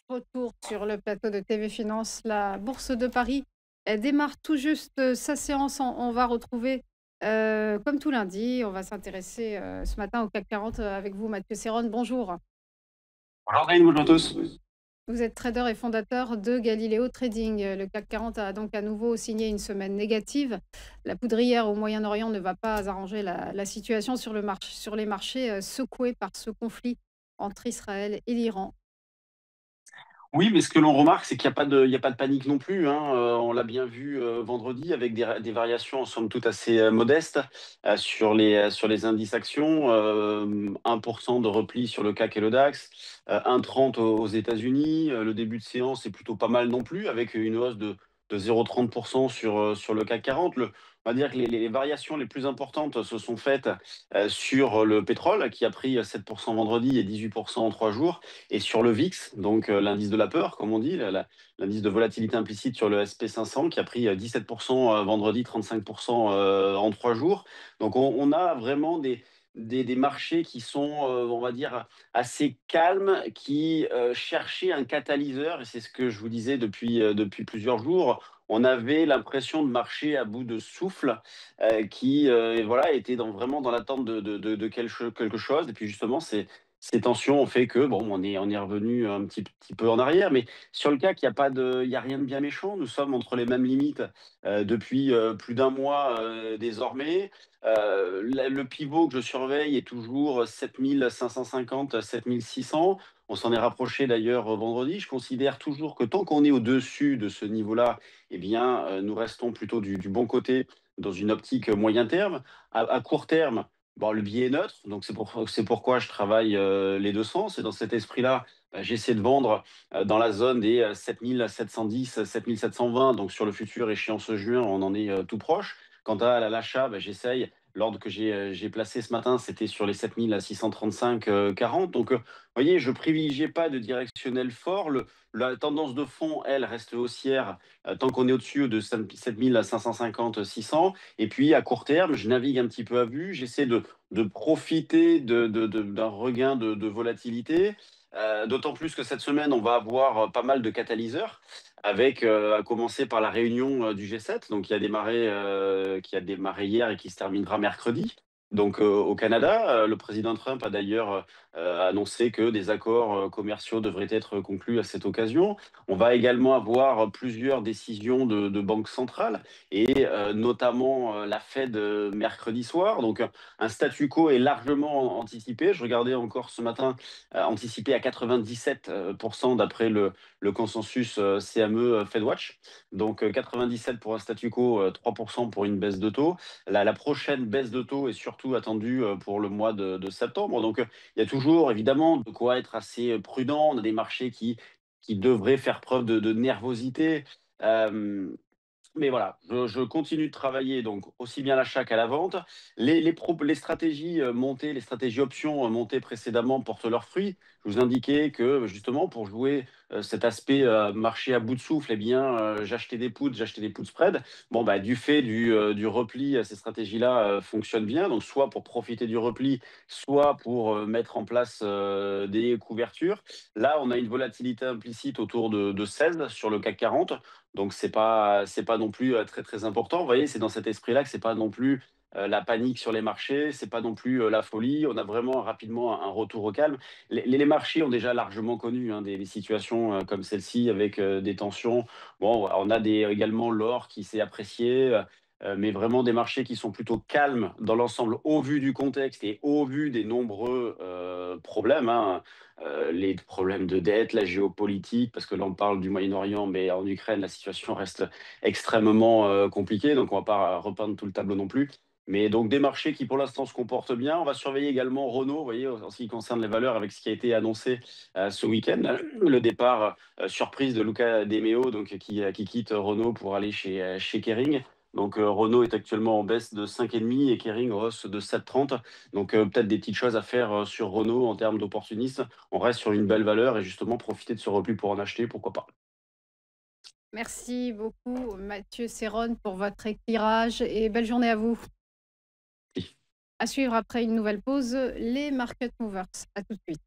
Retour sur le plateau de TV Finance. La Bourse de Paris, elle démarre tout juste sa séance. On va retrouver, comme tout lundi, on va s'intéresser ce matin au CAC 40 avec vous, Mathieu Serron. Bonjour. Bonjour Brahim, bonjour à tous. Vous êtes trader et fondateur de Galileo Trading. Le CAC 40 a donc à nouveau signé une semaine négative. La poudrière au Moyen-Orient ne va pas arranger la situation sur les marchés secoués par ce conflit entre Israël et l'Iran. Oui, mais ce que l'on remarque, c'est qu'il y a pas de panique non plus, hein. On l'a bien vu vendredi avec des variations en somme toute assez modestes sur les indices actions. 1% de repli sur le CAC et le DAX, 1,30 aux États-Unis. Le début de séance est plutôt pas mal non plus, avec une hausse de 0,30% sur le CAC 40. On va dire que les variations les plus importantes se sont faites sur le pétrole, qui a pris 7% vendredi et 18% en 3 jours. Et sur le VIX, donc l'indice de la peur, comme on dit, l'indice de volatilité implicite sur le SP 500, qui a pris 17% vendredi, 35% en 3 jours. Donc on a vraiment des marchés qui sont, on va dire, assez calmes, qui cherchaient un catalyseur, et c'est ce que je vous disais depuis plusieurs jours. On avait l'impression de marcher à bout de souffle, qui voilà, était vraiment dans l'attente de quelque chose. Et puis justement, ces tensions ont fait que, bon, on est revenu un petit peu en arrière, mais sur le CAC, il y a rien de bien méchant. Nous sommes entre les mêmes limites depuis plus d'un mois désormais. Le pivot que je surveille est toujours 7550, 7600. On s'en est rapproché d'ailleurs vendredi. Je considère toujours que tant qu'on est au-dessus de ce niveau-là, eh bien, nous restons plutôt du bon côté dans une optique moyen terme. À court terme, bon, le billet est neutre, donc c'est pourquoi je travaille les deux sens. Et dans cet esprit-là, j'essaie de vendre dans la zone des 7710, 7720. Donc sur le futur échéance juin, on en est tout proche. Quant à l'achat, j'essaye. L'ordre que j'ai placé ce matin, c'était sur les 7635, 40. Donc, vous voyez, je privilégiais pas de directionnel fort. La tendance de fond, elle, reste haussière tant qu'on est au-dessus de 7550, 600. Et puis, à court terme, je navigue un petit peu à vue. J'essaie de profiter d'un regain de volatilité. D'autant plus que cette semaine, on va avoir pas mal de catalyseurs, avec, à commencer par la réunion du G7, donc qui a démarré hier et qui se terminera mercredi. Donc, au Canada, le président Trump a d'ailleurs annoncé que des accords commerciaux devraient être conclus à cette occasion. On va également avoir plusieurs décisions de banques centrales, et notamment la Fed mercredi soir. Donc, un statu quo est largement anticipé. Je regardais encore ce matin, anticipé à 97% d'après le consensus CME FedWatch. Donc 97 pour un statu quo, 3% pour une baisse de taux. La prochaine baisse de taux est surtout attendue pour le mois de septembre. Donc il y a toujours évidemment de quoi être assez prudent. On a des marchés qui devraient faire preuve de nervosité. Euh, mais voilà, je continue de travailler donc aussi bien à l'achat qu'à la vente. Les stratégies montées, les stratégies options montées précédemment portent leurs fruits. Je vous indiquais que justement pour jouer cet aspect marché à bout de souffle, eh bien, j'achetais des puts spread. Bon, bah, du fait du repli, ces stratégies-là fonctionnent bien. Donc soit pour profiter du repli, soit pour mettre en place des couvertures. Là, on a une volatilité implicite autour de 16 sur le CAC 40. Donc c'est pas non plus très très important. Vous voyez, c'est dans cet esprit-là que c'est pas non plus la panique sur les marchés, c'est pas non plus la folie. On a vraiment rapidement un retour au calme. Les marchés ont déjà largement connu, hein, des situations comme celle-ci, avec des tensions. Bon, on a également l'or qui s'est apprécié. Mais vraiment des marchés qui sont plutôt calmes dans l'ensemble, au vu du contexte et au vu des nombreux problèmes, hein. Les problèmes de dette, la géopolitique, parce que là on parle du Moyen-Orient, mais en Ukraine, la situation reste extrêmement compliquée, donc on ne va pas repeindre tout le tableau non plus. Mais donc des marchés qui pour l'instant se comportent bien. On va surveiller également Renault, vous voyez, en ce qui concerne les valeurs, avec ce qui a été annoncé ce week-end, le départ surprise de Luca De Meo, donc, qui quitte Renault pour aller chez Kering. Donc Renault est actuellement en baisse de 5,5 et Kering en hausse de 7,30. Donc peut-être des petites choses à faire sur Renault en termes d'opportunisme. On reste sur une belle valeur, et justement profiter de ce repli pour en acheter, pourquoi pas. Merci beaucoup, Mathieu Serron, pour votre éclairage et belle journée à vous. À suivre après une nouvelle pause, les market movers. À tout de suite.